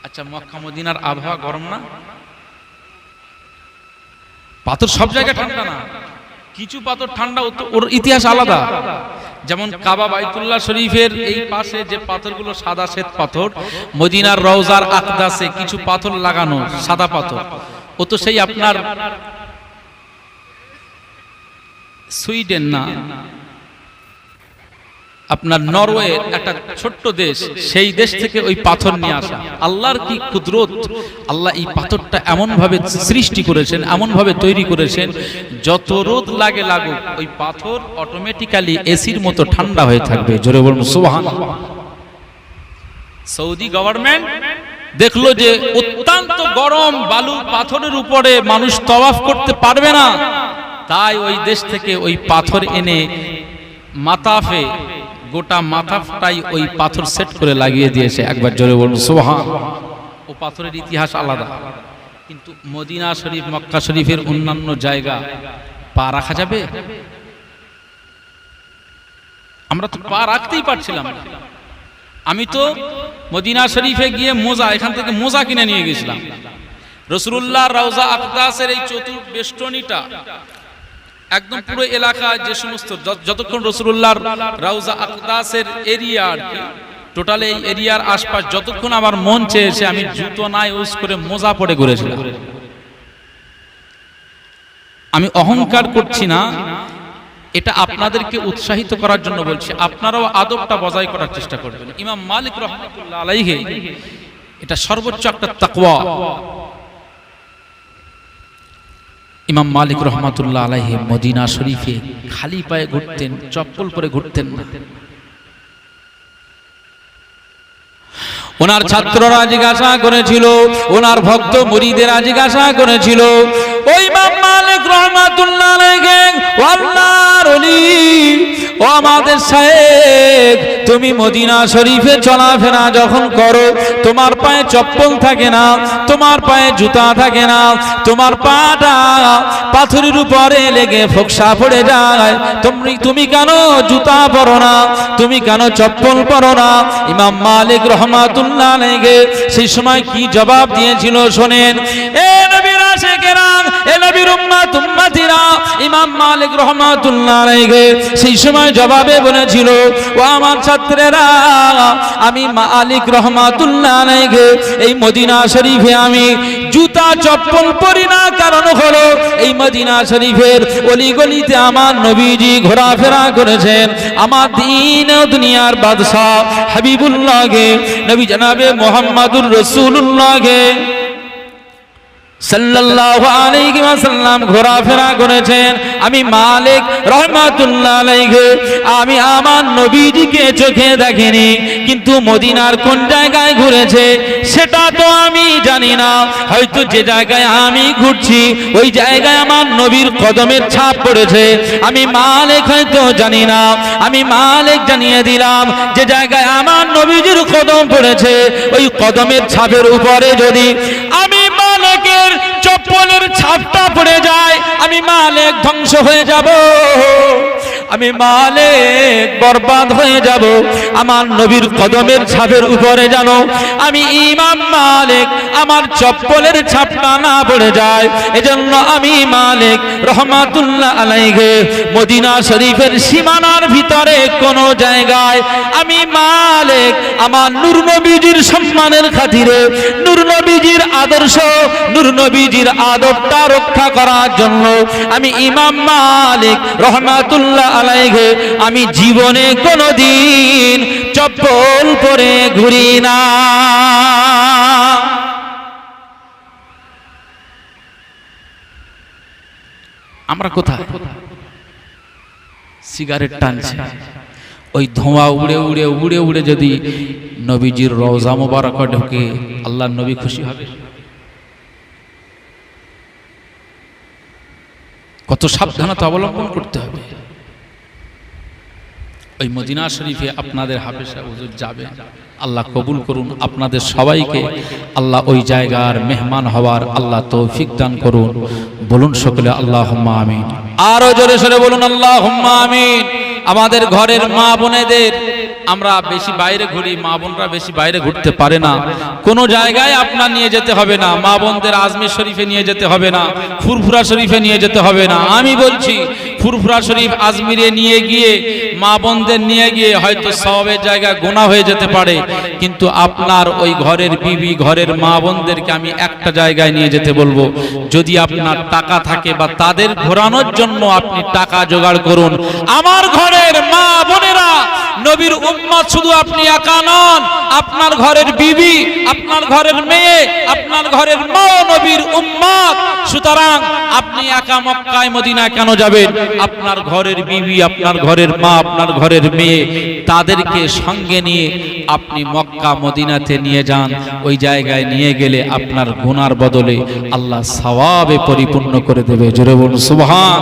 আচ্ছা, মক্কা মদিনার আবহাওয়া গরম না? পাথর সব জায়গায় ঠান্ডা না, কিছু পাথর ঠান্ডা, ওর ইতিহাস আলাদা। যেমন কাবা বাইতুল্লাহ শরীফের এই পাশে যে পাথরগুলো সাদা শ্বেত পাথর, মদিনার রওজার আকদাসে কিছু পাথর লাগানো সাদা পাথর, ও তো সেই আপনার সুইডেন না, আপনার নরওয়ে একটা ছোট্ট দেশ, সেই দেশ থেকে ওই পাথর নিয়ে আসা। আল্লাহর কি কুদরত! আল্লাহ এই পাথরটা এমন ভাবে সৃষ্টি করেছেন, এমন ভাবে তৈরি করেছেন, যত রোদ লাগে লাগুক ওই পাথর অটোমেটিক্যালি এসির মতো ঠান্ডা হয়ে থাকবে। জোরে বলুন সুবহানাল্লাহ। সৌদি গভর্নমেন্ট দেখলো যে অত্যন্ত গরম বালু পাথরের উপরে মানুষ তওয়াফ করতে পারবে না, তাই ওই দেশ থেকে ওই পাথর এনে মাতাফে, গোটা মাথাটাই ওই পাথর সেট করে লাগিয়ে দিয়েছে। একবার জোরে বলুন সুবহানাল্লাহ। ও পাথরের ইতিহাস আলাদা। কিন্তু মদিনা শরীফ, মক্কা শরীফের অন্যান্য জায়গা পা রাখা যাবে? আমরা তো পা রাখতেই পারছিলাম না। আমি তো মদিনা শরীফে গিয়ে মোজা, এখান থেকে মোজা কিনে নিয়ে গেছিলাম। রাসূলুল্লাহ রওজা আকদাসের এই চতুর্বেষ্টনীটা একদম পুরো এলাকা, যে সমস্ত যতক্ষণ রাসূলুল্লাহর রওজা আকদাসের এরিয়া আর কি, টোটাল এই এরিয়ার আশপাশ যতক্ষণ আমার মন চেয়েছে আমি জুতো না ইউজ করে মোজা পরে ঘুরেছিলাম। আমি অহংকার করছি না, এটা আপনাদেরকে উৎসাহিত করার জন্য বলছি। আপনারাও আদবটা বজায় করার চেষ্টা করবেন। ইমাম মালিক রহমাতুল্লাহ আলাইহি এটা সর্বোচ্চ একটা তাকওয়া। ইমাম মালিক রহমাতুল্লাহ আলাইহি মদিনা শরীফে খালি পায়ে ঘুরতেন, চপ্পল পরে ঘুরতেন না। ওনার ছাত্ররা জিজ্ঞাসা করেছিল, ওনার ভক্ত মুরিদেরা জিজ্ঞাসা করেছিল, ওই ইমাম মালিক রহমাতুল্লাহ আলাইহি আল্লাহর ওলি, ও আমাদের শায়েখ, তুমি মদিনা শরীফে চলাফেরা যখন করো, তোমার পায়ে চপ্পল থাকে না, তোমার পায়ে জুতা থাকে না, তোমার পাটা পাথরের উপরে লেগে ফোকসা পড়ে যায়, তুমি কেন জুতা পরো না, তুমি কেন চপ্পল পরো না? ইমাম মালিক রহমাতুল্লাহ আলাইহি সেই সময় কি জবাব দিয়েছিল শোনেন। এ নবীর আশিকেরা, এ নবীর উম্মত উম্মতিরা, ইমাম মালিক রহমাতুল্লাহ আলাইহি সেই সময় জবাবে বলেছিল, ও আমার ছাত্রেরা, আমি মালিক রহমাতুল্লাহ আলাইহি এই মদিনা শরীফে আমি জুতা চপ্পল পরি না, কারণ হলো এই মদিনা শরীফের অলিগলিতে আমার নবীজি ঘোরাফেরা করেছেন, আমার দ্বীন ও দুনিয়ার বাদশা হাবিবুল্লাহকে, নবী জনাবে মুহাম্মদুর রাসূলুল্লাহকে সাল্লাল্লাহু আলাইহি ওয়াসাল্লাম ঘোরাফেরা করেছেন। আমি মালিক রহমাতুল্লাহ আলাইহি আমি আমার নবীজিকে চোখে দেখিনি, কিন্তু মদিনার কোন জায়গায় ঘুরেছে সেটা তো আমি জানি না। হয়তো যে জায়গায় আমি ঘুরছি ওই জায়গায় আমার নবীর কদমের ছাপ পড়েছে, আমি মালিক হয়তো জানি না। আমি মালিক জানিয়ে দিলাম, যে জায়গায় আমার নবীজির কদম পড়েছে ওই কদমের ছাপের উপরে যদি আমি মালিকের চপ্পলের ছাপটা পড়ে যায়, আমি মালিক ধ্বংস হয়ে যাব, আমি মালিক বরবাদ হয়ে যাব। আমার নবীর কদমের ছাপের উপরে জানো আমি ইমাম মালিক আমার চপ্পলের ছাপটা না পড়ে যায়, এজন্য আমি মালিক রহমাতুল্লাহ আলাইহি মদিনা শরীফের সীমানার ভিতরে কোন জায়গায় আমি মালিক আমার নূর নবীজির সম্মানের খাতিরে, নূর নবীজির আদর্শ, নূর নবীজির আদবটা রক্ষা করার জন্য আমি ইমাম মালিক রহমাতুল্লাহ আলাইহি আমি জীবনে কোনদিন চপ্পল পরে ঘুরি না। আমরা কোথায়? সিগারেট টানছে, ওই ধোঁয়া উড়ে উড়ে উড়ে উড়ে যদি নবীজির রওজা মোবারকে ঢোকে, আল্লাহর নবী খুশি হবে? কত সাবধানতা অবলম্বন করতে হবে। ওই মদিনা শরীফে আপনাদের হাফেজা হুজুর যাবে, আল্লাহ কবুল করুন আপনাদের সবাইকে, আল্লাহ ওই জায়গার মেহমান হওয়ার আল্লাহ তৌফিক দান করুন। বলুন সকলে আল্লাহুম্মা আমিন। আরো জোরে সরে বলুন আল্লাহুম্মা আমিন। আমাদের ঘরের মা বোনেদের আমরা বেশি বাইরে ঘুরি, মা বোনরা বেশি বাইরে ঘুরতে পারে না, কোন জায়গায় আপনার নিয়ে যেতে হবে না, মা বোনদের আজমির শরীফে নিয়ে যেতে হবে না, ফুরফুরা শরীফে নিয়ে যেতে হবে না। আমি বলছি ফুরফুরা শরীফ আজমিরে নিয়ে গিয়ে মা বোনদের নিয়ে গিয়ে হয়তো সওয়াবের জায়গা গোনা হয়ে যেতে পারে, কিন্তু আপনার ওই ঘরের বিবি, ঘরের মা বোনদেরকে আমি একটা জায়গায় নিয়ে যেতে বলবো। যদি আপনার টাকা থাকে বা তাদের ঘোরানোর জন্য আপনি টাকা জোগাড় করুন। আমার ঘরের মা বোনেরা নবীর উম্মত, শুধু আপনি একা নন, আপনার ঘরের বিবি, আপনার ঘরের মেয়ে, আপনার ঘরের মা নবীর উম্মত। সুতরাং আপনি একা মক্কায় মদিনা কেন যাবেন? আপনার ঘরের বিবি, আপনার ঘরের মা, আপনার ঘরের মেয়ে, তাদেরকে সঙ্গে নিয়ে আপনি মক্কা মদিনাতে নিয়ে যান। ওই জায়গায় নিয়ে গেলে আপনার গুনার বদলে আল্লাহ সওয়াবে পরিপূর্ণ করে দেবে। জোরে বলুন সুবহান।